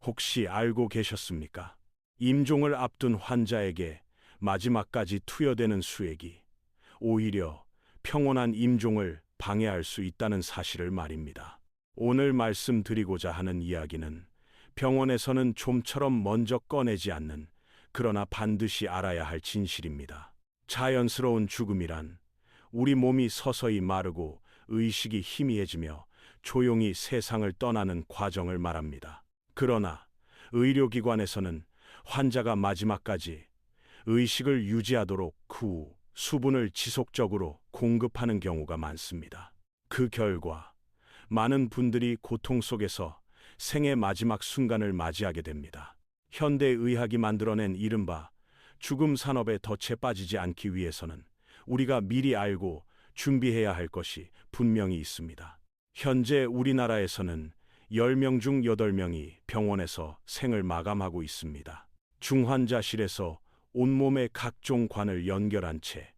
혹시 알고 계셨습니까? 임종을 앞둔 환자에게 마지막까지 투여되는 수액이 오히려 평온한 임종을 방해할 수 있다는 사실을 말입니다. 오늘 말씀드리고자 하는 이야기는 병원에서는 좀처럼 먼저 꺼내지 않는, 그러나 반드시 알아야 할 진실입니다. 자연스러운 죽음이란 우리 몸이 서서히 마르고 의식이 희미해지며 조용히 세상을 떠나는 과정을 말합니다. 그러나 의료기관에서는 환자가 마지막까지 의식을 유지하도록 그 수분을 지속적으로 공급하는 경우가 많습니다. 그 결과 많은 분들이 고통 속에서 생의 마지막 순간을 맞이하게 됩니다. 현대의학이 만들어낸 이른바 죽음 산업에 덫에 빠지지 않기 위해서는 우리가 미리 알고 준비해야 할 것이 분명히 있습니다. 현재 우리나라에서는 10명 중 8명이 병원에서 생을 마감하고 있습니다. 중환자실에서 온몸의 각종 관을 연결한 채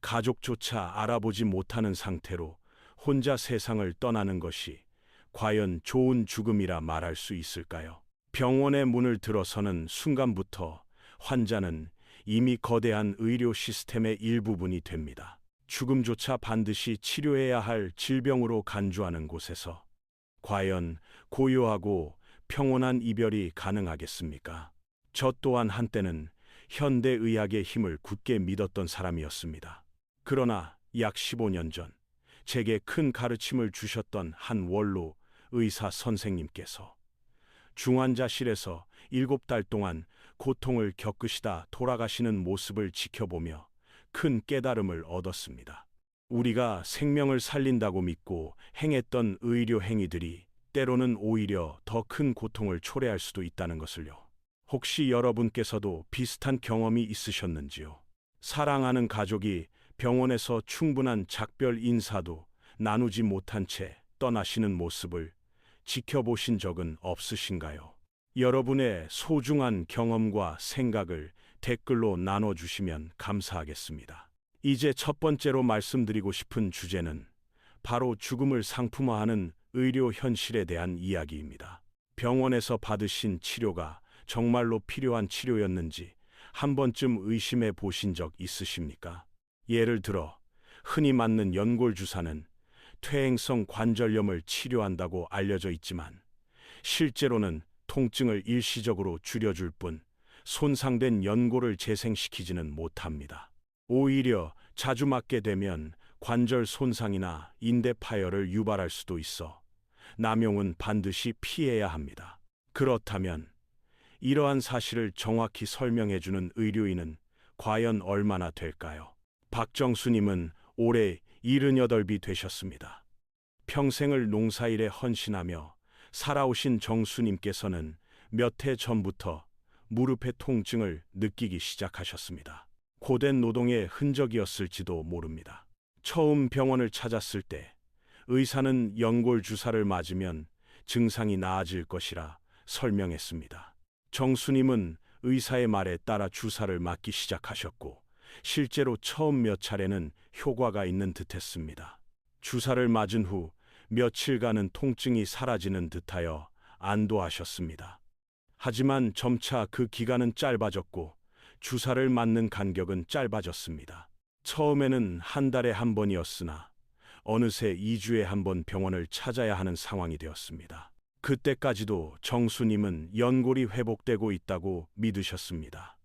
가족조차 알아보지 못하는 상태로 혼자 세상을 떠나는 것이 과연 좋은 죽음이라 말할 수 있을까요? 병원의 문을 들어서는 순간부터 환자는 이미 거대한 의료 시스템의 일부분이 됩니다. 죽음조차 반드시 치료해야 할 질병으로 간주하는 곳에서 과연 고요하고 평온한 이별이 가능하겠습니까? 저 또한 한때는 현대의학의 힘을 굳게 믿었던 사람이었습니다. 그러나 약 15년 전 제게 큰 가르침을 주셨던 한 원로 의사 선생님께서 중환자실에서 7달 동안 고통을 겪으시다 돌아가시는 모습을 지켜보며 큰 깨달음을 얻었습니다. 우리가 생명을 살린다고 믿고 행했던 의료 행위들이 때로는 오히려 더 큰 고통을 초래할 수도 있다는 것을요. 혹시 여러분께서도 비슷한 경험이 있으셨는지요? 사랑하는 가족이 병원에서 충분한 작별 인사도 나누지 못한 채 떠나시는 모습을 지켜보신 적은 없으신가요? 여러분의 소중한 경험과 생각을 댓글로 나눠주시면 감사하겠습니다. 이제 첫 번째로 말씀드리고 싶은 주제는 바로 죽음을 상품화하는 의료 현실에 대한 이야기입니다. 병원에서 받으신 치료가 정말로 필요한 치료였는지 한 번쯤 의심해 보신 적 있으십니까? 예를 들어 흔히 맞는 연골 주사는 퇴행성 관절염을 치료한다고 알려져 있지만 실제로는 통증을 일시적으로 줄여줄 뿐 손상된 연골을 재생시키지는 못합니다. 오히려 자주 맞게 되면 관절 손상이나 인대 파열을 유발할 수도 있어 남용은 반드시 피해야 합니다. 그렇다면 이러한 사실을 정확히 설명해주는 의료인은 과연 얼마나 될까요? 박정수님은 올해 78이 되셨습니다. 평생을 농사일에 헌신하며 살아오신 정수님께서는 몇 해 전부터 무릎의 통증을 느끼기 시작하셨습니다. 고된 노동의 흔적이었을지도 모릅니다. 처음 병원을 찾았을 때 의사는 연골 주사를 맞으면 증상이 나아질 것이라 설명했습니다. 정수님은 의사의 말에 따라 주사를 맞기 시작하셨고 실제로 처음 몇 차례는 효과가 있는 듯했습니다. 주사를 맞은 후 며칠간은 통증이 사라지는 듯하여 안도하셨습니다. 하지만 점차 그 기간은 짧아졌고 주사를 맞는 간격은 짧아졌습니다. 처음에는 한 달에 한 번이었으나 어느새 2주에 한 번 병원을 찾아야 하는 상황이 되었습니다. 그때까지도 정수님은 연골이 회복되고 있다고 믿으셨습니다.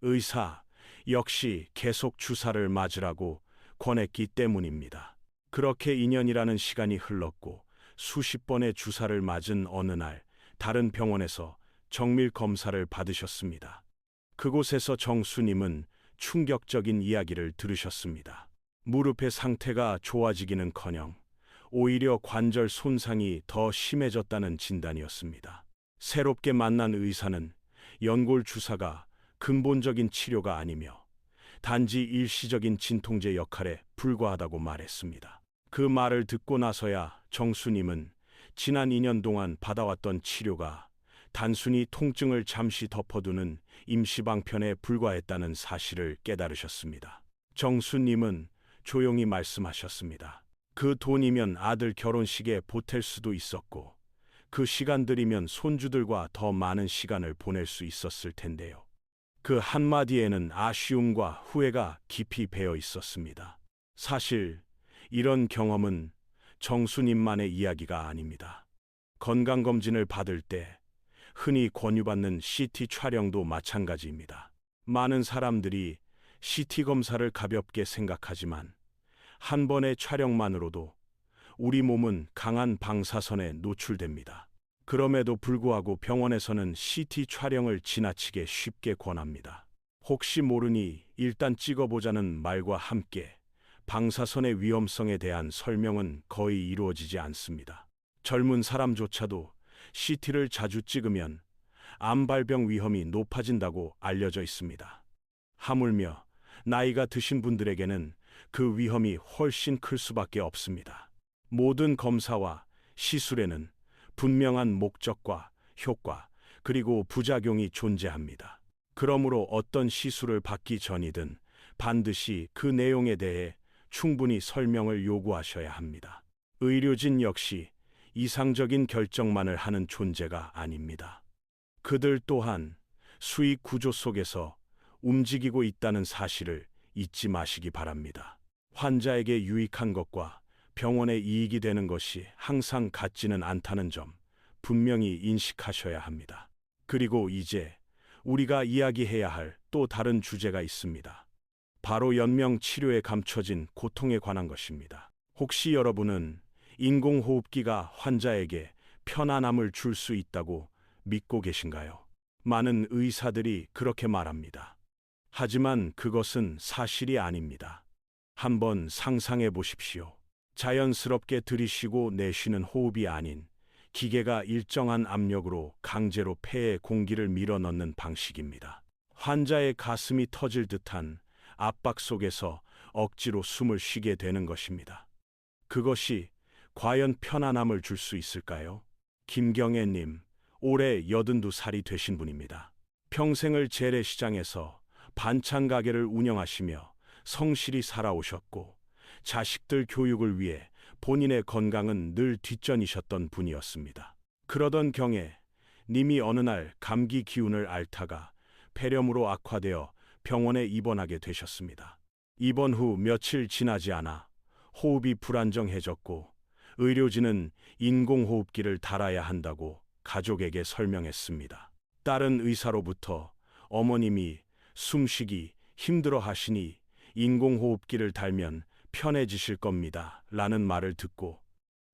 의사 역시 계속 주사를 맞으라고 권했기 때문입니다. 그렇게 2년이라는 시간이 흘렀고 수십 번의 주사를 맞은 어느 날 다른 병원에서 정밀 검사를 받으셨습니다. 그곳에서 정수님은 충격적인 이야기를 들으셨습니다. 무릎의 상태가 좋아지기는커녕 오히려 관절 손상이 더 심해졌다는 진단이었습니다. 새롭게 만난 의사는 연골 주사가 근본적인 치료가 아니며 단지 일시적인 진통제 역할에 불과하다고 말했습니다. 그 말을 듣고 나서야 정수님은 지난 2년 동안 받아왔던 치료가 단순히 통증을 잠시 덮어두는 임시방편에 불과했다는 사실을 깨달으셨습니다. 정수님은 조용히 말씀하셨습니다. 그 돈이면 아들 결혼식에 보탤 수도 있었고 그 시간들이면 손주들과 더 많은 시간을 보낼 수 있었을 텐데요. 그 한마디에는 아쉬움과 후회가 깊이 배어 있었습니다. 사실 이런 경험은 정수님만의 이야기가 아닙니다. 건강검진을 받을 때 흔히 권유받는 CT 촬영도 마찬가지입니다. 많은 사람들이 CT 검사를 가볍게 생각하지만 한 번의 촬영만으로도 우리 몸은 강한 방사선에 노출됩니다. 그럼에도 불구하고 병원에서는 CT 촬영을 지나치게 쉽게 권합니다. 혹시 모르니 일단 찍어보자는 말과 함께 방사선의 위험성에 대한 설명은 거의 이루어지지 않습니다. 젊은 사람조차도 CT를 자주 찍으면 암발병 위험이 높아진다고 알려져 있습니다. 하물며 나이가 드신 분들에게는 그 위험이 훨씬 클 수밖에 없습니다. 모든 검사와 시술에는 분명한 목적과 효과, 그리고 부작용이 존재합니다. 그러므로 어떤 시술을 받기 전이든 반드시 그 내용에 대해 충분히 설명을 요구하셔야 합니다. 의료진 역시 이상적인 결정만을 하는 존재가 아닙니다. 그들 또한 수익 구조 속에서 움직이고 있다는 사실을 잊지 마시기 바랍니다. 환자에게 유익한 것과 병원에 이익이 되는 것이 항상 같지는 않다는 점 분명히 인식하셔야 합니다. 그리고 이제 우리가 이야기해야 할 또 다른 주제가 있습니다. 바로 연명 치료에 감춰진 고통에 관한 것입니다. 혹시 여러분은 인공호흡기가 환자에게 편안함을 줄 수 있다고 믿고 계신가요? 많은 의사들이 그렇게 말합니다. 하지만 그것은 사실이 아닙니다. 한번 상상해 보십시오. 자연스럽게 들이쉬고 내쉬는 호흡이 아닌 기계가 일정한 압력으로 강제로 폐에 공기를 밀어넣는 방식입니다. 환자의 가슴이 터질 듯한 압박 속에서 억지로 숨을 쉬게 되는 것입니다. 그것이 과연 편안함을 줄 수 있을까요? 김경애님, 올해 82살이 되신 분입니다. 평생을 재래시장에서 반찬 가게를 운영하시며 성실히 살아오셨고 자식들 교육을 위해 본인의 건강은 늘 뒷전이셨던 분이었습니다. 그러던 경에 님이 어느 날 감기 기운을 앓다가 폐렴으로 악화되어 병원에 입원하게 되셨습니다. 입원 후 며칠 지나지 않아 호흡이 불안정해졌고 의료진은 인공호흡기를 달아야 한다고 가족에게 설명했습니다. 다른 의사로부터 어머님이 숨쉬기 힘들어 하시니 인공호흡기를 달면 편해지실 겁니다. 라는 말을 듣고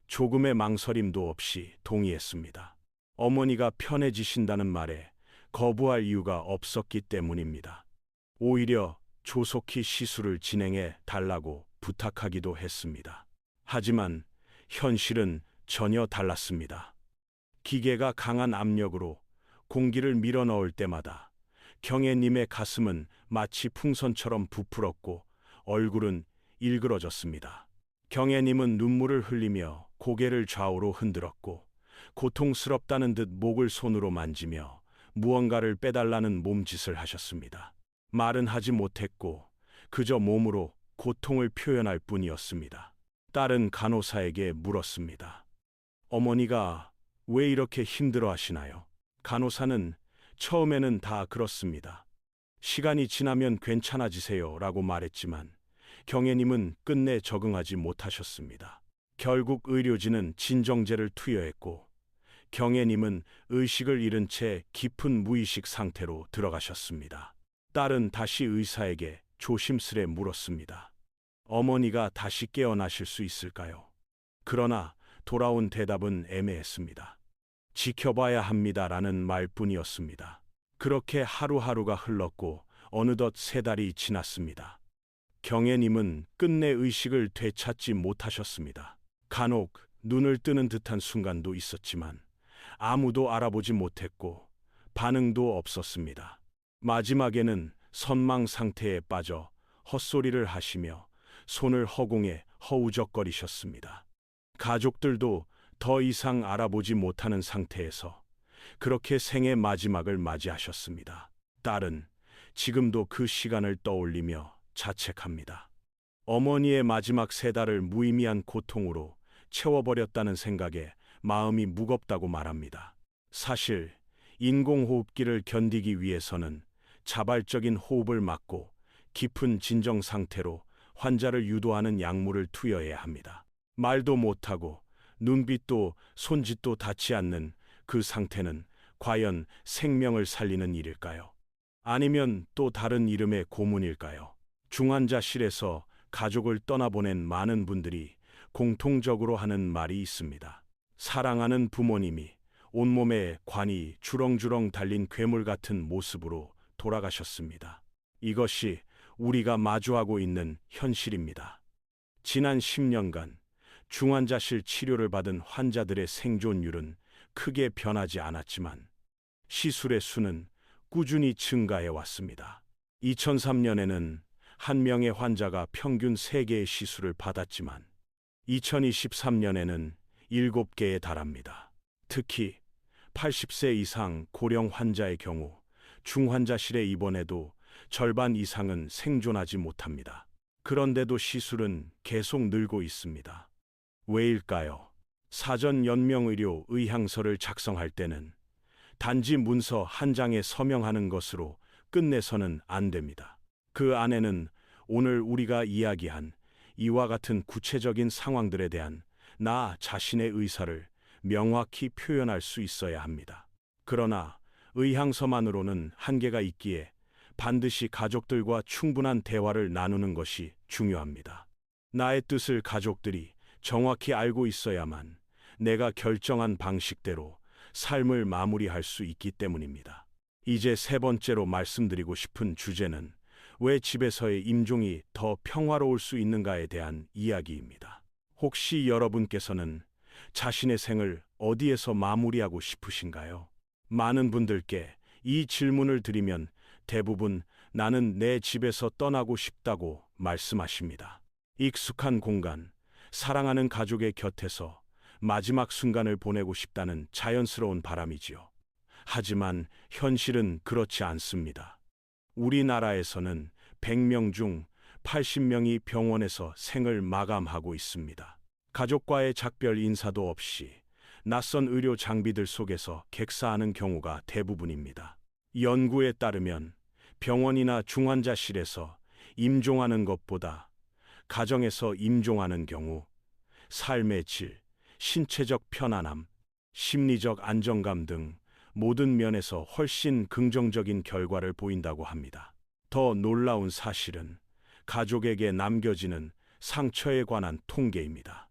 조금의 망설임도 없이 동의했습니다. 어머니가 편해지신다는 말에 거부할 이유가 없었기 때문입니다. 오히려 조속히 시술을 진행해 달라고 부탁하기도 했습니다. 하지만 현실은 전혀 달랐습니다. 기계가 강한 압력으로 공기를 밀어넣을 때마다 경애님의 가슴은 마치 풍선처럼 부풀었고 얼굴은 일그러졌습니다. 경애님은 눈물을 흘리며 고개를 좌우로 흔들었고 고통스럽다는 듯 목을 손으로 만지며 무언가를 빼달라는 몸짓을 하셨습니다. 말은 하지 못했고 그저 몸으로 고통을 표현할 뿐이었습니다. 딸은 간호사에게 물었습니다. 어머니가 왜 이렇게 힘들어 하시나요? 간호사는 처음에는 다 그렇습니다. 시간이 지나면 괜찮아지세요 라고 말했지만 경애님은 끝내 적응하지 못하셨습니다. 결국 의료진은 진정제를 투여했고 경애님은 의식을 잃은 채 깊은 무의식 상태로 들어가셨습니다. 딸은 다시 의사에게 조심스레 물었습니다. 어머니가 다시 깨어나실 수 있을까요? 그러나 돌아온 대답은 애매했습니다. 지켜봐야 합니다라는 말뿐이었습니다. 그렇게 하루하루가 흘렀고 어느덧 3달이 지났습니다. 경애님은 끝내 의식을 되찾지 못하셨습니다. 간혹 눈을 뜨는 듯한 순간도 있었지만 아무도 알아보지 못했고 반응도 없었습니다. 마지막에는 선망 상태에 빠져 헛소리를 하시며 손을 허공에 허우적거리셨습니다. 가족들도 더 이상 알아보지 못하는 상태에서 그렇게 생의 마지막을 맞이하셨습니다. 딸은 지금도 그 시간을 떠올리며 자책합니다. 어머니의 마지막 3달을 무의미한 고통으로 채워버렸다는 생각에 마음이 무겁다고 말합니다. 사실 인공호흡기를 견디기 위해서는 자발적인 호흡을 막고 깊은 진정 상태로 환자를 유도하는 약물을 투여해야 합니다. 말도 못하고 눈빛도 손짓도 닿지 않는 그 상태는 과연 생명을 살리는 일일까요? 아니면 또 다른 이름의 고문일까요? 중환자실에서 가족을 떠나보낸 많은 분들이 공통적으로 하는 말이 있습니다. 사랑하는 부모님이 온몸에 관이 주렁주렁 달린 괴물 같은 모습으로 돌아가셨습니다. 이것이 우리가 마주하고 있는 현실입니다. 지난 10년간 중환자실 치료를 받은 환자들의 생존율은 크게 변하지 않았지만 시술의 수는 꾸준히 증가해 왔습니다. 2003년에는 한 명의 환자가 평균 3개의 시술을 받았지만 2023년에는 7개에 달합니다. 특히 80세 이상 고령 환자의 경우 중환자실에 입원해도 절반 이상은 생존하지 못합니다. 그런데도 시술은 계속 늘고 있습니다. 왜일까요? 사전 연명의료 의향서를 작성할 때는 단지 문서 한 장에 서명하는 것으로 끝내서는 안 됩니다. 그 안에는 오늘 우리가 이야기한 이와 같은 구체적인 상황들에 대한 나 자신의 의사를 명확히 표현할 수 있어야 합니다. 그러나 의향서만으로는 한계가 있기에 반드시 가족들과 충분한 대화를 나누는 것이 중요합니다. 나의 뜻을 가족들이 정확히 알고 있어야만 내가 결정한 방식대로 삶을 마무리할 수 있기 때문입니다. 이제 세 번째로 말씀드리고 싶은 주제는 왜 집에서의 임종이 더 평화로울 수 있는가에 대한 이야기입니다. 혹시 여러분께서는 자신의 생을 어디에서 마무리하고 싶으신가요? 많은 분들께 이 질문을 드리면 대부분 나는 내 집에서 떠나고 싶다고 말씀하십니다. 익숙한 공간, 사랑하는 가족의 곁에서 마지막 순간을 보내고 싶다는 자연스러운 바람이지요. 하지만 현실은 그렇지 않습니다. 우리나라에서는 100명 중 80명이 병원에서 생을 마감하고 있습니다. 가족과의 작별 인사도 없이 낯선 의료 장비들 속에서 객사하는 경우가 대부분입니다. 연구에 따르면 병원이나 중환자실에서 임종하는 것보다 가정에서 임종하는 경우 삶의 질, 신체적 편안함, 심리적 안정감 등 모든 면에서 훨씬 긍정적인 결과를 보인다고 합니다. 더 놀라운 사실은 가족에게 남겨지는 상처에 관한 통계입니다.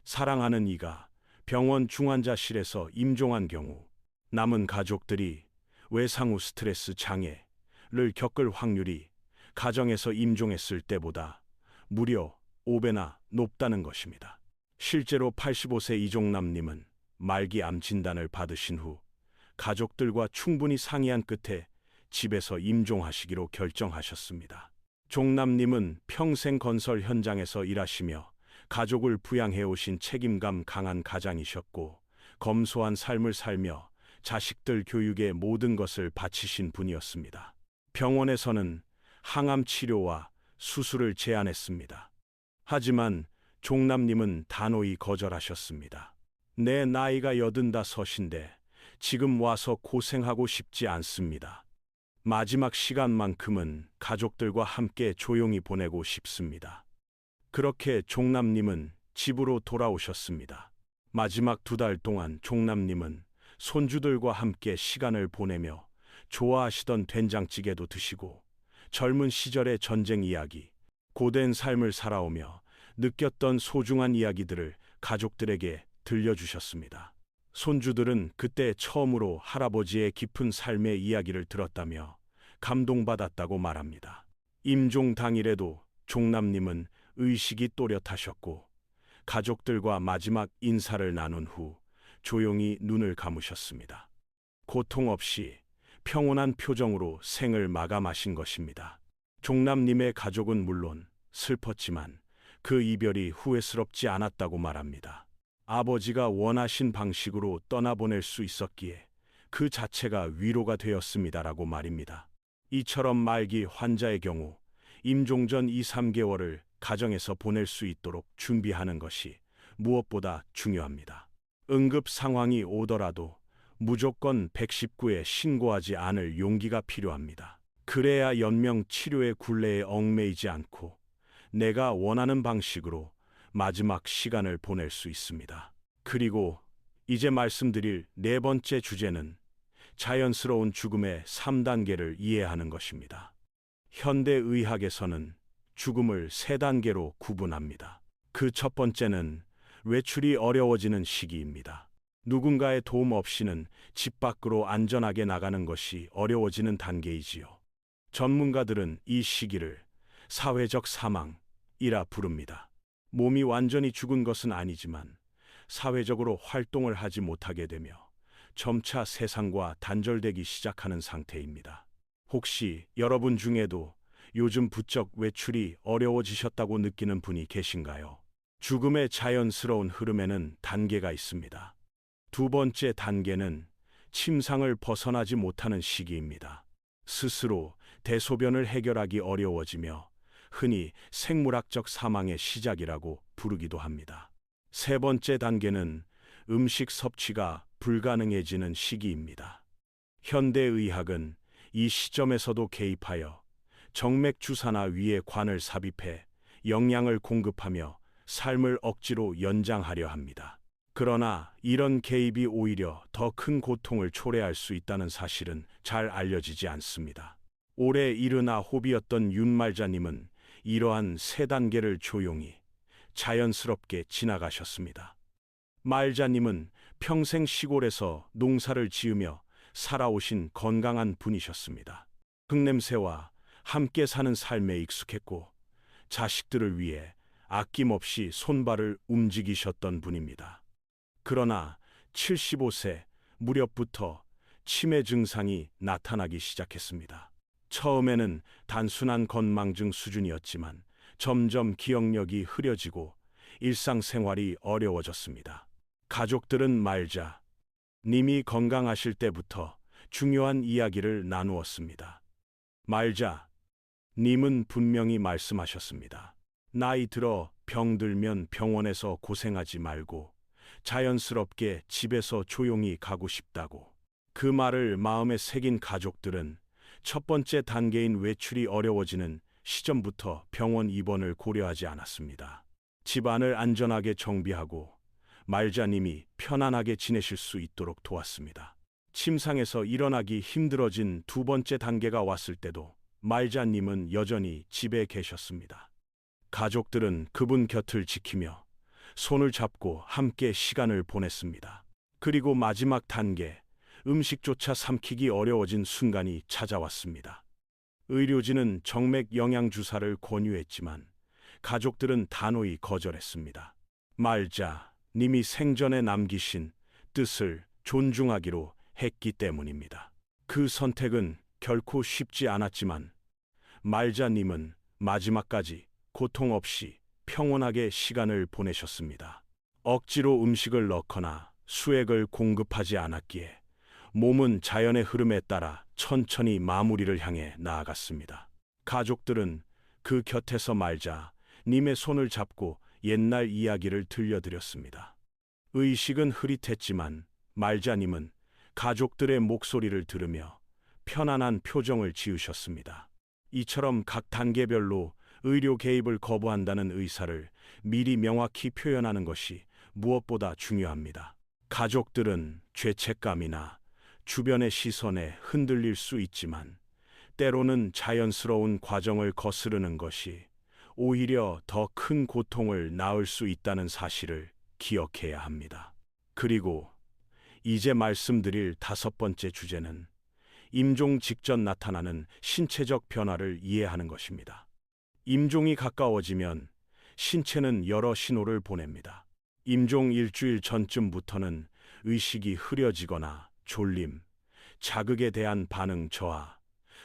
사랑하는 이가 병원 중환자실에서 임종한 경우 남은 가족들이 외상 후 스트레스 장애를 겪을 확률이 가정에서 임종했을 때보다 무려 5배나 높다는 것입니다. 실제로 85세 이종남님은 말기 암 진단을 받으신 후 가족들과 충분히 상의한 끝에 집에서 임종하시기로 결정하셨습니다. 종남님은 평생 건설 현장에서 일하시며 가족을 부양해 오신 책임감 강한 가장이셨고 검소한 삶을 살며 자식들 교육에 모든 것을 바치신 분이었습니다. 병원에서는 항암 치료와 수술을 제안했습니다. 하지만 종남님은 단호히 거절하셨습니다. 내 나이가 85인데 지금 와서 고생하고 싶지 않습니다. 마지막 시간만큼은 가족들과 함께 조용히 보내고 싶습니다. 그렇게 종남님은 집으로 돌아오셨습니다. 마지막 2달 동안 종남님은 손주들과 함께 시간을 보내며 좋아하시던 된장찌개도 드시고 젊은 시절의 전쟁 이야기, 고된 삶을 살아오며 느꼈던 소중한 이야기들을 가족들에게 들려주셨습니다. 손주들은 그때 처음으로 할아버지의 깊은 삶의 이야기를 들었다며 감동받았다고 말합니다. 임종 당일에도 종남님은 의식이 또렷하셨고 가족들과 마지막 인사를 나눈 후 조용히 눈을 감으셨습니다. 고통 없이 평온한 표정으로 생을 마감하신 것입니다. 종남님의 가족은 물론 슬펐지만 그 이별이 후회스럽지 않았다고 말합니다. 아버지가 원하신 방식으로 떠나보낼 수 있었기에 그 자체가 위로가 되었습니다라고 말입니다. 이처럼 말기 환자의 경우 임종 전 2, 3개월을 가정에서 보낼 수 있도록 준비하는 것이 무엇보다 중요합니다. 응급 상황이 오더라도 무조건 119에 신고하지 않을 용기가 필요합니다. 그래야 연명 치료의 굴레에 얽매이지 않고 내가 원하는 방식으로 마지막 시간을 보낼 수 있습니다. 그리고 이제 말씀드릴 네 번째 주제는 자연스러운 죽음의 3단계를 이해하는 것입니다. 현대의학에서는 죽음을 3단계로 구분합니다. 그 첫 번째는 외출이 어려워지는 시기입니다. 누군가의 도움 없이는 집 밖으로 안전하게 나가는 것이 어려워지는 단계이지요. 전문가들은 이 시기를 사회적 사망이라 부릅니다. 몸이 완전히 죽은 것은 아니지만 사회적으로 활동을 하지 못하게 되며 점차 세상과 단절되기 시작하는 상태입니다. 혹시 여러분 중에도 요즘 부쩍 외출이 어려워지셨다고 느끼는 분이 계신가요? 죽음의 자연스러운 흐름에는 단계가 있습니다. 두 번째 단계는 침상을 벗어나지 못하는 시기입니다. 스스로 대소변을 해결하기 어려워지며 흔히 생물학적 사망의 시작이라고 부르기도 합니다. 세 번째 단계는 음식 섭취가 불가능해지는 시기입니다. 현대의학은 이 시점에서도 개입하여 정맥 주사나 위에 관을 삽입해 영양을 공급하며 삶을 억지로 연장하려 합니다. 그러나 이런 개입이 오히려 더 큰 고통을 초래할 수 있다는 사실은 잘 알려지지 않습니다. 올해 79이었던 윤말자님은 이러한 3단계를 조용히 자연스럽게 지나가셨습니다. 말자님은 평생 시골에서 농사를 지으며 살아오신 건강한 분이셨습니다. 흙냄새와 함께 사는 삶에 익숙했고 자식들을 위해 아낌없이 손발을 움직이셨던 분입니다. 그러나 75세 무렵부터 치매 증상이 나타나기 시작했습니다. 처음에는 단순한 건망증 수준이었지만 점점 기억력이 흐려지고 일상생활이 어려워졌습니다. 가족들은 말자 님이 건강하실 때부터 중요한 이야기를 나누었습니다. 말자 님은 분명히 말씀하셨습니다. 나이 들어 병들면 병원에서 고생하지 말고 자연스럽게 집에서 조용히 가고 싶다고. 그 말을 마음에 새긴 가족들은 첫 번째 단계인 외출이 어려워지는 시점부터 병원 입원을 고려하지 않았습니다. 집안을 안전하게 정비하고 말자님이 편안하게 지내실 수 있도록 도왔습니다. 침상에서 일어나기 힘들어진 두 번째 단계가 왔을 때도 말자님은 여전히 집에 계셨습니다. 가족들은 그분 곁을 지키며 손을 잡고 함께 시간을 보냈습니다. 그리고 마지막 단계, 음식조차 삼키기 어려워진 순간이 찾아왔습니다. 의료진은 정맥 영양주사를 권유했지만 가족들은 단호히 거절했습니다. 말자 님이 생전에 남기신 뜻을 존중하기로 했기 때문입니다. 그 선택은 결코 쉽지 않았지만 말자님은 마지막까지 고통 없이 평온하게 시간을 보내셨습니다. 억지로 음식을 넣거나 수액을 공급하지 않았기에 몸은 자연의 흐름에 따라 천천히 마무리를 향해 나아갔습니다. 가족들은 그 곁에서 말자 님의 손을 잡고 옛날 이야기를 들려드렸습니다. 의식은 흐릿했지만 말자님은 가족들의 목소리를 들으며 편안한 표정을 지으셨습니다. 이처럼 각 단계별로 의료 개입을 거부한다는 의사를 미리 명확히 표현하는 것이 무엇보다 중요합니다. 가족들은 죄책감이나 주변의 시선에 흔들릴 수 있지만 때로는 자연스러운 과정을 거스르는 것이 오히려 더 큰 고통을 낳을 수 있다는 사실을 기억해야 합니다. 그리고 이제 말씀드릴 다섯 번째 주제는 임종 직전 나타나는 신체적 변화를 이해하는 것입니다. 임종이 가까워지면 신체는 여러 신호를 보냅니다. 임종 일주일 전쯤부터는 의식이 흐려지거나 졸림, 자극에 대한 반응 저하,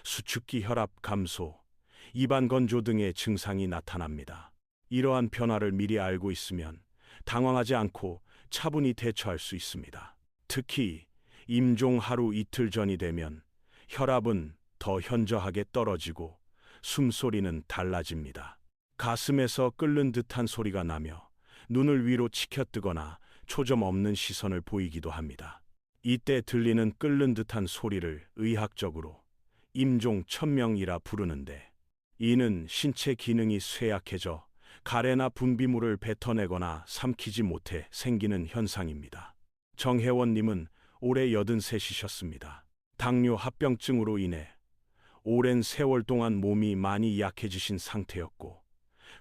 수축기 혈압 감소, 입안 건조 등의 증상이 나타납니다. 이러한 변화를 미리 알고 있으면 당황하지 않고 차분히 대처할 수 있습니다. 특히 임종 하루 이틀 전이 되면 혈압은 더 현저하게 떨어지고 숨소리는 달라집니다. 가슴에서 끓는 듯한 소리가 나며 눈을 위로 치켜뜨거나 초점 없는 시선을 보이기도 합니다. 이때 들리는 끓는 듯한 소리를 의학적으로 임종 천명이라 부르는데, 이는 신체 기능이 쇠약해져 가래나 분비물을 뱉어내거나 삼키지 못해 생기는 현상입니다. 정혜원님은 올해 83이셨습니다. 당뇨 합병증으로 인해 오랜 세월 동안 몸이 많이 약해지신 상태였고,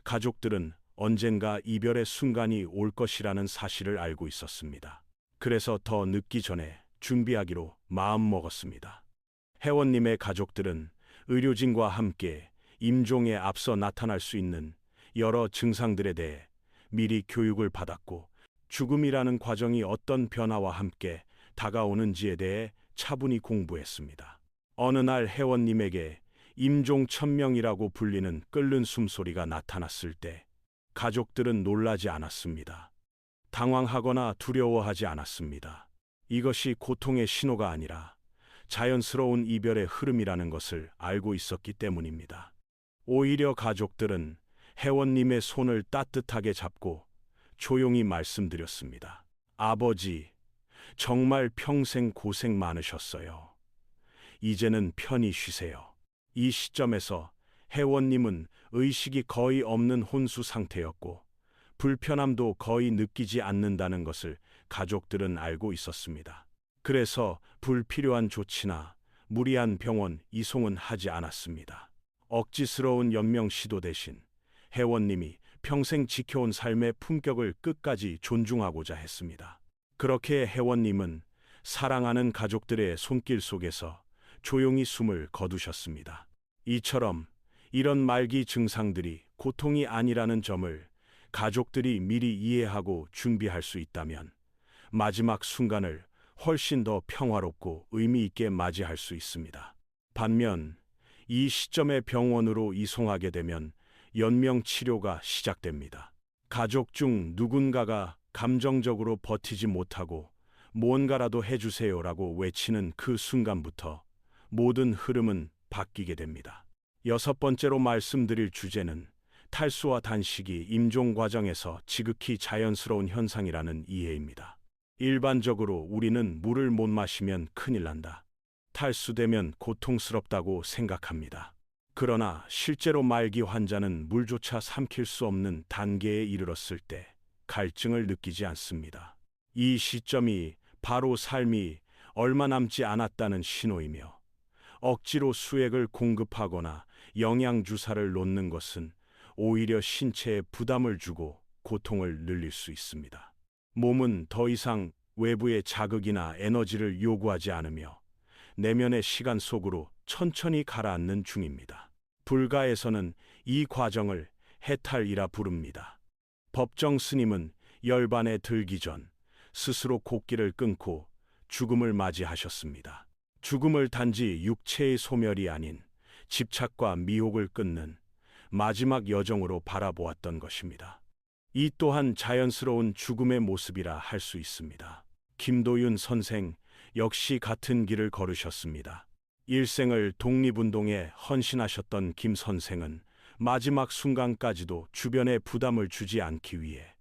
가족들은 언젠가 이별의 순간이 올 것이라는 사실을 알고 있었습니다. 그래서 더 늦기 전에 준비하기로 마음먹었습니다. 혜원님의 가족들은 의료진과 함께 임종에 앞서 나타날 수 있는 여러 증상들에 대해 미리 교육을 받았고, 죽음이라는 과정이 어떤 변화와 함께 다가오는지에 대해 차분히 공부했습니다. 어느 날 혜원님에게 임종 천명이라고 불리는 끓는 숨소리가 나타났을 때 가족들은 놀라지 않았습니다. 당황하거나 두려워하지 않았습니다. 이것이 고통의 신호가 아니라 자연스러운 이별의 흐름이라는 것을 알고 있었기 때문입니다. 오히려 가족들은 혜원님의 손을 따뜻하게 잡고 조용히 말씀드렸습니다. 아버지, 정말 평생 고생 많으셨어요. 이제는 편히 쉬세요. 이 시점에서 혜원님은 의식이 거의 없는 혼수 상태였고, 불편함도 거의 느끼지 않는다는 것을 가족들은 알고 있었습니다. 그래서 불필요한 조치나 무리한 병원 이송은 하지 않았습니다. 억지스러운 연명 시도 대신 혜원님이 평생 지켜온 삶의 품격을 끝까지 존중하고자 했습니다. 그렇게 혜원님은 사랑하는 가족들의 손길 속에서 조용히 숨을 거두셨습니다. 이처럼 이런 말기 증상들이 고통이 아니라는 점을 가족들이 미리 이해하고 준비할 수 있다면 마지막 순간을 훨씬 더 평화롭고 의미 있게 맞이할 수 있습니다. 반면 이 시점에 병원으로 이송하게 되면 연명 치료가 시작됩니다. 가족 중 누군가가 감정적으로 버티지 못하고 뭔가라도 해주세요라고 외치는 그 순간부터 모든 흐름은 바뀌게 됩니다. 6번째로 말씀드릴 주제는 탈수와 단식이 임종 과정에서 지극히 자연스러운 현상이라는 이해입니다. 일반적으로 우리는 물을 못 마시면 큰일 난다, 탈수되면 고통스럽다고 생각합니다. 그러나 실제로 말기 환자는 물조차 삼킬 수 없는 단계에 이르렀을 때 갈증을 느끼지 않습니다. 이 시점이 바로 삶이 얼마 남지 않았다는 신호이며, 억지로 수액을 공급하거나 영양주사를 놓는 것은 오히려 신체에 부담을 주고 고통을 늘릴 수 있습니다. 몸은 더 이상 외부의 자극이나 에너지를 요구하지 않으며 내면의 시간 속으로 천천히 가라앉는 중입니다. 불가에서는 이 과정을 해탈이라 부릅니다. 법정 스님은 열반에 들기 전 스스로 곡기를 끊고 죽음을 맞이하셨습니다. 죽음을 단지 육체의 소멸이 아닌 집착과 미혹을 끊는 마지막 여정으로 바라보았던 것입니다. 이 또한 자연스러운 죽음의 모습이라 할 수 있습니다. 김도윤 선생 역시 같은 길을 걸으셨습니다. 일생을 독립운동에 헌신하셨던 김 선생은 마지막 순간까지도 주변에 부담을 주지 않기 위해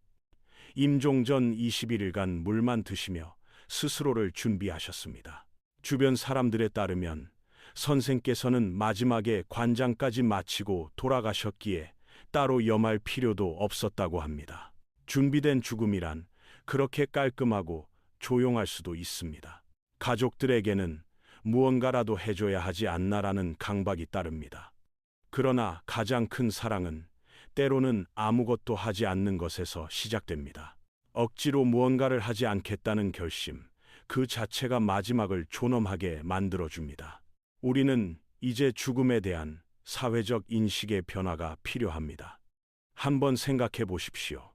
임종 전 21일간 물만 드시며 스스로를 준비하셨습니다. 주변 사람들에 따르면 선생께서는 마지막에 관장까지 마치고 돌아가셨기에 따로 염할 필요도 없었다고 합니다. 준비된 죽음이란 그렇게 깔끔하고 조용할 수도 있습니다. 가족들에게는 무언가라도 해줘야 하지 않나라는 강박이 따릅니다. 그러나 가장 큰 사랑은 때로는 아무것도 하지 않는 것에서 시작됩니다. 억지로 무언가를 하지 않겠다는 결심, 그 자체가 마지막을 존엄하게 만들어줍니다. 우리는 이제 죽음에 대한 사회적 인식의 변화가 필요합니다. 한번 생각해 보십시오.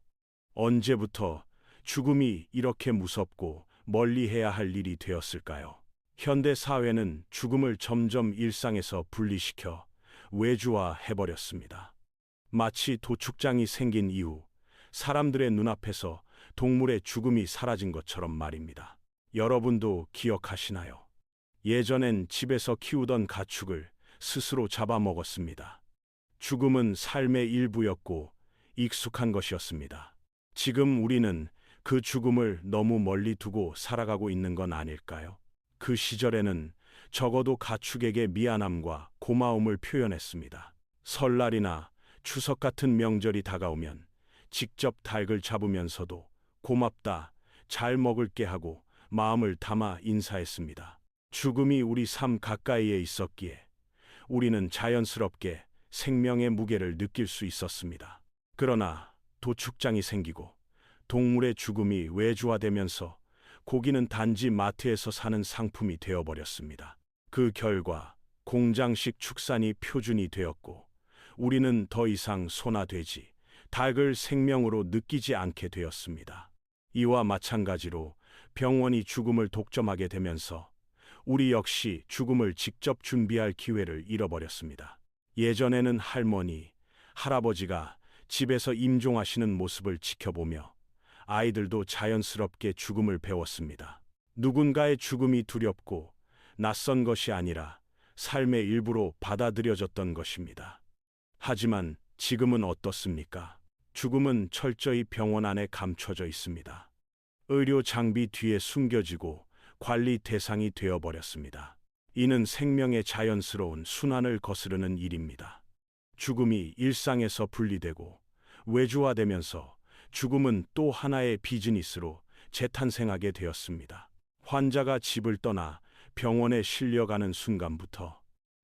언제부터 죽음이 이렇게 무섭고 멀리해야 할 일이 되었을까요? 현대 사회는 죽음을 점점 일상에서 분리시켜 외주화해버렸습니다. 마치 도축장이 생긴 이후 사람들의 눈앞에서 동물의 죽음이 사라진 것처럼 말입니다. 여러분도 기억하시나요? 예전엔 집에서 키우던 가축을 스스로 잡아먹었습니다. 죽음은 삶의 일부였고 익숙한 것이었습니다. 지금 우리는 그 죽음을 너무 멀리 두고 살아가고 있는 건 아닐까요? 그 시절에는 적어도 가축에게 미안함과 고마움을 표현했습니다. 설날이나 추석 같은 명절이 다가오면 직접 닭을 잡으면서도 고맙다, 잘 먹을게 하고 마음을 담아 인사했습니다. 죽음이 우리 삶 가까이에 있었기에 우리는 자연스럽게 생명의 무게를 느낄 수 있었습니다. 그러나 도축장이 생기고 동물의 죽음이 외주화되면서 고기는 단지 마트에서 사는 상품이 되어버렸습니다. 그 결과 공장식 축산이 표준이 되었고 우리는 더 이상 소나 돼지, 닭을 생명으로 느끼지 않게 되었습니다. 이와 마찬가지로 병원이 죽음을 독점하게 되면서 우리 역시 죽음을 직접 준비할 기회를 잃어버렸습니다. 예전에는 할머니, 할아버지가 집에서 임종하시는 모습을 지켜보며 아이들도 자연스럽게 죽음을 배웠습니다. 누군가의 죽음이 두렵고 낯선 것이 아니라 삶의 일부로 받아들여졌던 것입니다. 하지만 지금은 어떻습니까? 죽음은 철저히 병원 안에 감춰져 있습니다. 의료 장비 뒤에 숨겨지고 관리 대상이 되어버렸습니다. 이는 생명의 자연스러운 순환을 거스르는 일입니다. 죽음이 일상에서 분리되고 외주화되면서 죽음은 또 하나의 비즈니스로 재탄생하게 되었습니다. 환자가 집을 떠나 병원에 실려가는 순간부터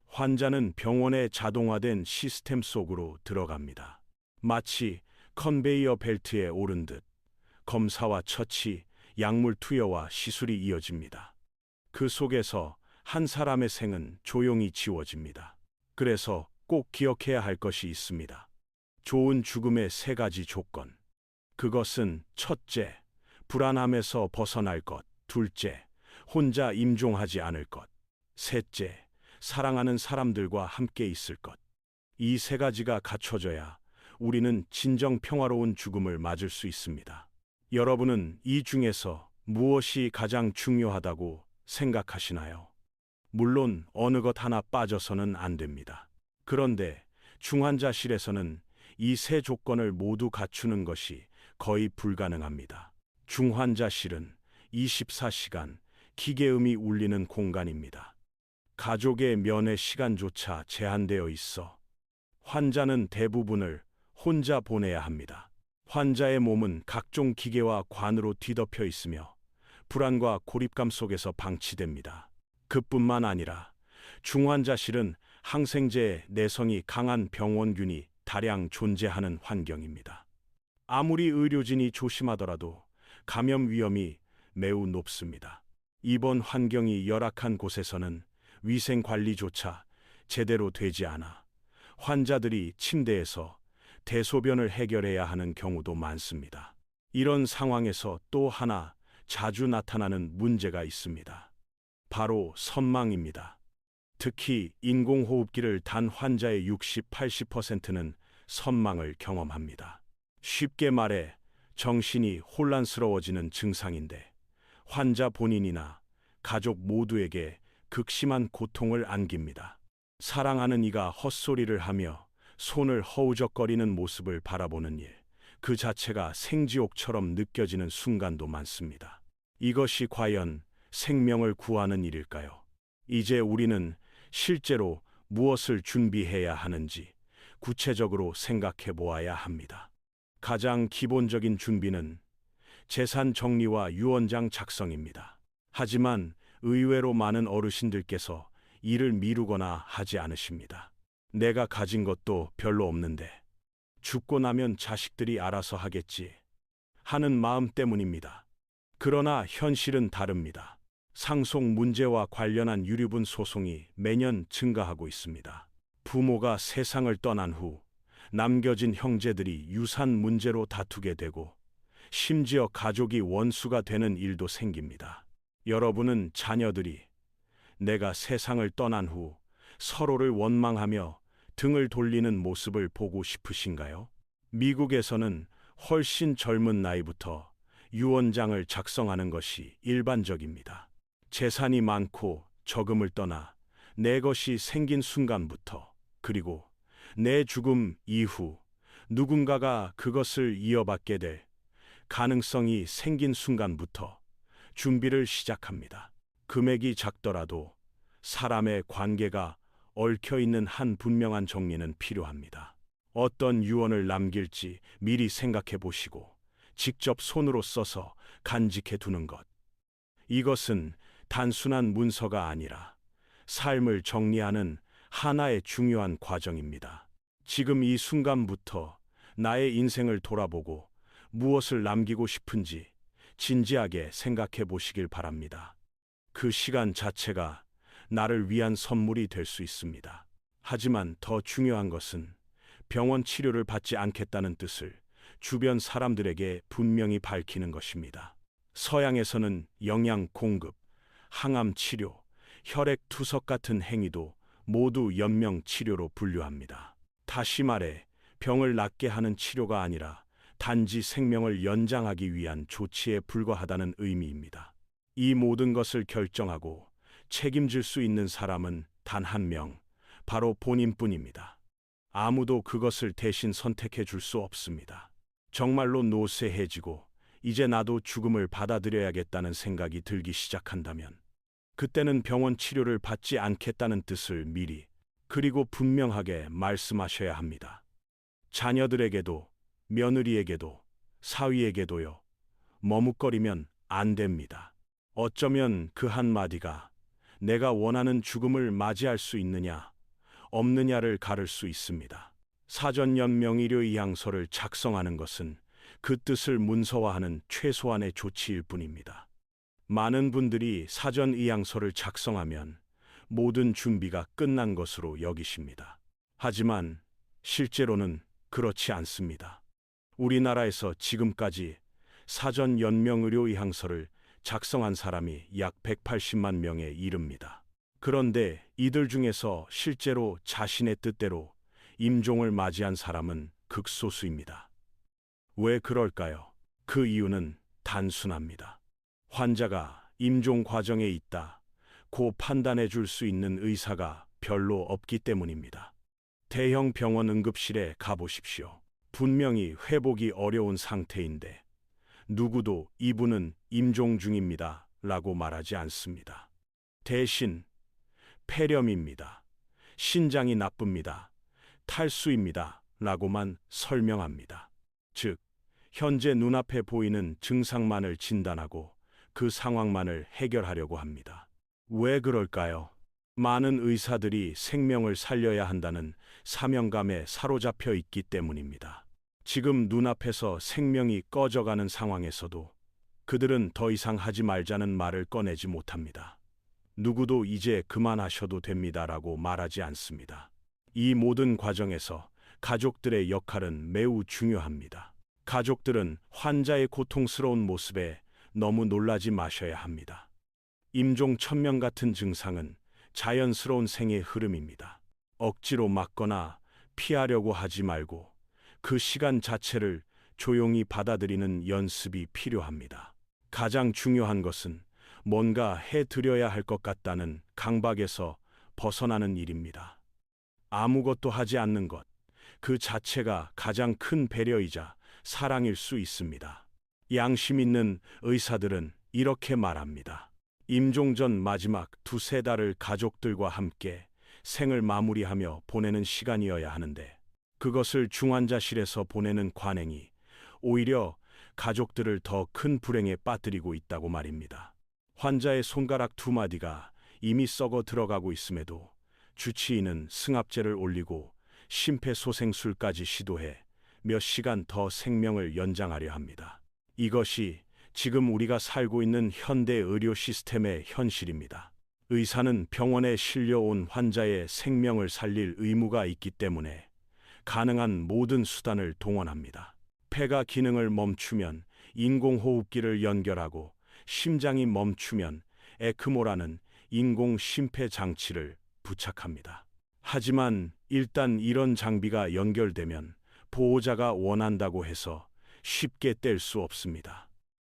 환자는 병원의 자동화된 시스템 속으로 들어갑니다. 마치 컨베이어 벨트에 오른 듯 검사와 처치, 약물 투여와 시술이 이어집니다. 그 속에서 한 사람의 생은 조용히 지워집니다. 그래서 꼭 기억해야 할 것이 있습니다. 좋은 죽음의 3가지 조건. 그것은 첫째, 불안함에서 벗어날 것. 둘째, 혼자 임종하지 않을 것. 셋째, 사랑하는 사람들과 함께 있을 것. 이 3가지가 갖춰져야 우리는 진정 평화로운 죽음을 맞을 수 있습니다. 여러분은 이 중에서 무엇이 가장 중요하다고 생각하시나요? 물론 어느 것 하나 빠져서는 안 됩니다. 그런데 중환자실에서는 이 3 조건을 모두 갖추는 것이 거의 불가능합니다. 중환자실은 24시간 기계음이 울리는 공간입니다. 가족의 면회 시간조차 제한되어 있어 환자는 대부분을 혼자 보내야 합니다. 환자의 몸은 각종 기계와 관으로 뒤덮여 있으며 불안과 고립감 속에서 방치됩니다. 그뿐만 아니라 중환자실은 항생제의 내성이 강한 병원균이 다량 존재하는 환경입니다. 아무리 의료진이 조심하더라도 감염 위험이 매우 높습니다. 입원 환경이 열악한 곳에서는 위생 관리조차 제대로 되지 않아 환자들이 침대에서 대소변을 해결해야 하는 경우도 많습니다. 이런 상황에서 또 하나 자주 나타나는 문제가 있습니다. 바로 선망입니다. 특히 인공호흡기를 단 환자의 60-80%는 선망을 경험합니다. 쉽게 말해 정신이 혼란스러워지는 증상인데 환자 본인이나 가족 모두에게 극심한 고통을 안깁니다. 사랑하는 이가 헛소리를 하며 손을 허우적거리는 모습을 바라보는 일, 그 자체가 생지옥처럼 느껴지는 순간도 많습니다. 이것이 과연 생명을 구하는 일일까요? 이제 우리는 실제로 무엇을 준비해야 하는지 구체적으로 생각해 보아야 합니다. 가장 기본적인 준비는 재산 정리와 유언장 작성입니다. 하지만 의외로 많은 어르신들께서 이를 미루거나 하지 않으십니다. 내가 가진 것도 별로 없는데 죽고 나면 자식들이 알아서 하겠지 하는 마음 때문입니다. 그러나 현실은 다릅니다. 상속 문제와 관련한 유류분 소송이 매년 증가하고 있습니다. 부모가 세상을 떠난 후 남겨진 형제들이 유산 문제로 다투게 되고 심지어 가족이 원수가 되는 일도 생깁니다. 여러분은 자녀들이 내가 세상을 떠난 후 서로를 원망하며 등을 돌리는 모습을 보고 싶으신가요? 미국에서는 훨씬 젊은 나이부터 유언장을 작성하는 것이 일반적입니다. 재산이 많고 적음을 떠나 내 것이 생긴 순간부터, 그리고 내 죽음 이후 누군가가 그것을 이어받게 될 가능성이 생긴 순간부터 준비를 시작합니다. 금액이 작더라도 사람의 관계가 얽혀 있는 한 분명한 정리는 필요합니다. 어떤 유언을 남길지 미리 생각해 보시고 직접 손으로 써서 간직해 두는 것. 이것은 단순한 문서가 아니라 삶을 정리하는 하나의 중요한 과정입니다. 지금 이 순간부터 나의 인생을 돌아보고 무엇을 남기고 싶은지 진지하게 생각해 보시길 바랍니다. 그 시간 자체가 나를 위한 선물이 될 수 있습니다. 하지만 더 중요한 것은 병원 치료를 받지 않겠다는 뜻을 주변 사람들에게 분명히 밝히는 것입니다. 서양에서는 영양 공급, 항암 치료, 혈액 투석 같은 행위도 모두 연명 치료로 분류합니다. 다시 말해 병을 낫게 하는 치료가 아니라 단지 생명을 연장하기 위한 조치에 불과하다는 의미입니다. 이 모든 것을 결정하고 책임질 수 있는 사람은 단 한 명, 바로 본인뿐입니다. 아무도 그것을 대신 선택해 줄 수 없습니다. 정말로 노쇠해지고 이제 나도 죽음을 받아들여야겠다는 생각이 들기 시작한다면 그때는 병원 치료를 받지 않겠다는 뜻을 미리 그리고 분명하게 말씀하셔야 합니다. 자녀들에게도 며느리에게도 사위에게도요. 머뭇거리면 안 됩니다. 어쩌면 그 한마디가 내가 원하는 죽음을 맞이할 수 있느냐, 없느냐를 가를 수 있습니다. 사전 연명 의료 이양서를 작성하는 것은 그 뜻을 문서화하는 최소한의 조치일 뿐입니다. 많은 분들이 사전 의향서를 작성하면 모든 준비가 끝난 것으로 여기십니다. 하지만 실제로는 그렇지 않습니다. 우리나라에서 지금까지 사전 연명 의료 의향서를 작성한 사람이 약 180만 명에 이릅니다. 그런데 이들 중에서 실제로 자신의 뜻대로 임종을 맞이한 사람은 극소수입니다. 왜 그럴까요? 그 이유는 단순합니다. 환자가 임종 과정에 있다고 판단해 줄 수 있는 의사가 별로 없기 때문입니다. 대형 병원 응급실에 가보십시오. 분명히 회복이 어려운 상태인데 누구도 이분은 임종 중입니다 라고 말하지 않습니다. 대신 폐렴입니다. 신장이 나쁩니다. 탈수입니다 라고만 설명합니다. 즉, 현재 눈앞에 보이는 증상만을 진단하고 그 상황만을 해결하려고 합니다. 왜 그럴까요? 많은 의사들이 생명을 살려야 한다는 사명감에 사로잡혀 있기 때문입니다. 지금 눈앞에서 생명이 꺼져가는 상황에서도 그들은 더 이상 하지 말자는 말을 꺼내지 못합니다. 누구도 이제 그만하셔도 됩니다라고 말하지 않습니다. 이 모든 과정에서 가족들의 역할은 매우 중요합니다. 가족들은 환자의 고통스러운 모습에 너무 놀라지 마셔야 합니다. 임종 천명 같은 증상은 자연스러운 생의 흐름입니다. 억지로 막거나 피하려고 하지 말고 그 시간 자체를 조용히 받아들이는 연습이 필요합니다. 가장 중요한 것은 뭔가 해드려야 할 것 같다는 강박에서 벗어나는 일입니다. 아무것도 하지 않는 것, 그 자체가 가장 큰 배려이자 사랑일 수 있습니다. 양심 있는 의사들은 이렇게 말합니다. 임종 전 마지막 2~3달을 가족들과 함께 생을 마무리하며 보내는 시간이어야 하는데 그것을 중환자실에서 보내는 관행이 오히려 가족들을 더 큰 불행에 빠뜨리고 있다고 말입니다. 환자의 손가락 2마디가 이미 썩어 들어가고 있음에도 주치의는 승합제를 올리고 심폐소생술까지 시도해 몇 시간 더 생명을 연장하려 합니다. 이것이 지금 우리가 살고 있는 현대 의료 시스템의 현실입니다. 의사는 병원에 실려온 환자의 생명을 살릴 의무가 있기 때문에 가능한 모든 수단을 동원합니다. 폐가 기능을 멈추면 인공호흡기를 연결하고 심장이 멈추면 에크모라는 인공 심폐 장치를 부착합니다. 하지만 일단 이런 장비가 연결되면 보호자가 원한다고 해서 쉽게 뗄 수 없습니다.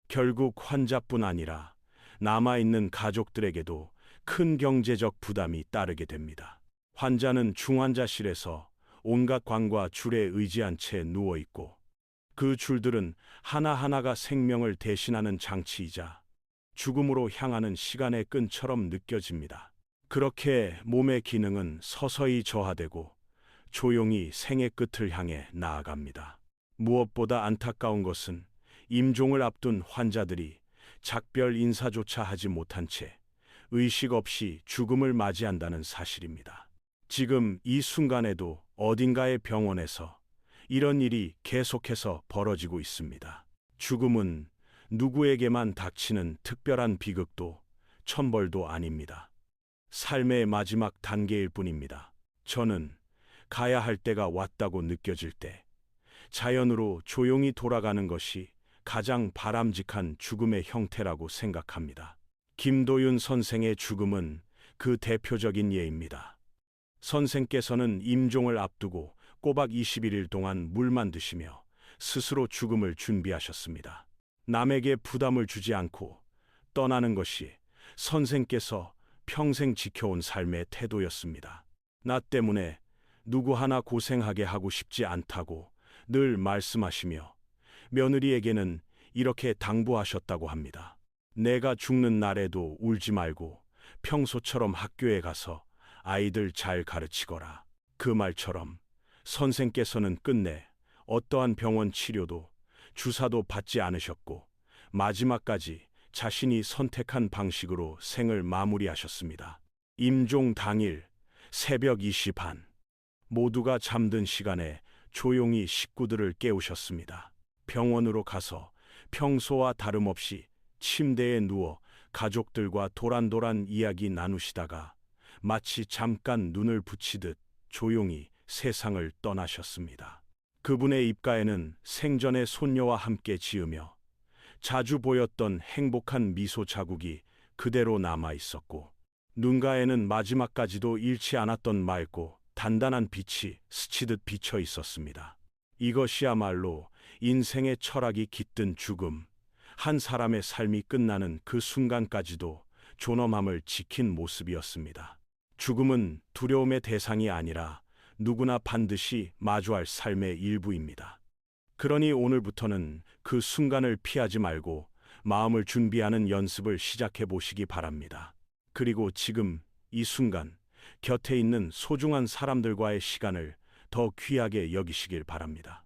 결국 환자뿐 아니라 남아있는 가족들에게도 큰 경제적 부담이 따르게 됩니다. 환자는 중환자실에서 온갖 관과 줄에 의지한 채 누워있고 그 줄들은 하나하나가 생명을 대신하는 장치이자 죽음으로 향하는 시간의 끈처럼 느껴집니다. 그렇게 몸의 기능은 서서히 저하되고 조용히 생의 끝을 향해 나아갑니다. 무엇보다 안타까운 것은 임종을 앞둔 환자들이 작별 인사조차 하지 못한 채 의식 없이 죽음을 맞이한다는 사실입니다. 지금 이 순간에도 어딘가의 병원에서 이런 일이 계속해서 벌어지고 있습니다. 죽음은 누구에게만 닥치는 특별한 비극도 천벌도 아닙니다. 삶의 마지막 단계일 뿐입니다. 저는 가야 할 때가 왔다고 느껴질 때 자연으로 조용히 돌아가는 것이 가장 바람직한 죽음의 형태라고 생각합니다. 김도윤 선생의 죽음은 그 대표적인 예입니다. 선생께서는 임종을 앞두고 꼬박 21일 동안 물만 드시며 스스로 죽음을 준비하셨습니다. 남에게 부담을 주지 않고 떠나는 것이 선생께서 평생 지켜온 삶의 태도였습니다. 나 때문에 누구 하나 고생하게 하고 싶지 않다고 늘 말씀하시며 며느리에게는 이렇게 당부하셨다고 합니다. 내가 죽는 날에도 울지 말고 평소처럼 학교에 가서 아이들 잘 가르치거라. 그 말처럼 선생께서는 끝내 어떠한 병원 치료도 주사도 받지 않으셨고 마지막까지 자신이 선택한 방식으로 생을 마무리하셨습니다. 임종 당일 새벽 2시 반 모두가 잠든 시간에 조용히 식구들을 깨우셨습니다. 병원으로 가서 평소와 다름없이 침대에 누워 가족들과 도란도란 이야기 나누시다가 마치 잠깐 눈을 붙이듯 조용히 세상을 떠나셨습니다. 그분의 입가에는 생전의 손녀와 함께 지으며 자주 보였던 행복한 미소 자국이 그대로 남아 있었고 눈가에는 마지막까지도 잃지 않았던 맑고 단단한 빛이 스치듯 비쳐 있었습니다. 이것이야말로 인생의 철학이 깃든 죽음, 한 사람의 삶이 끝나는 그 순간까지도 존엄함을 지킨 모습이었습니다. 죽음은 두려움의 대상이 아니라 누구나 반드시 마주할 삶의 일부입니다. 그러니 오늘부터는 그 순간을 피하지 말고 마음을 준비하는 연습을 시작해 보시기 바랍니다. 그리고 지금 이 순간 곁에 있는 소중한 사람들과의 시간을 더 귀하게 여기시길 바랍니다.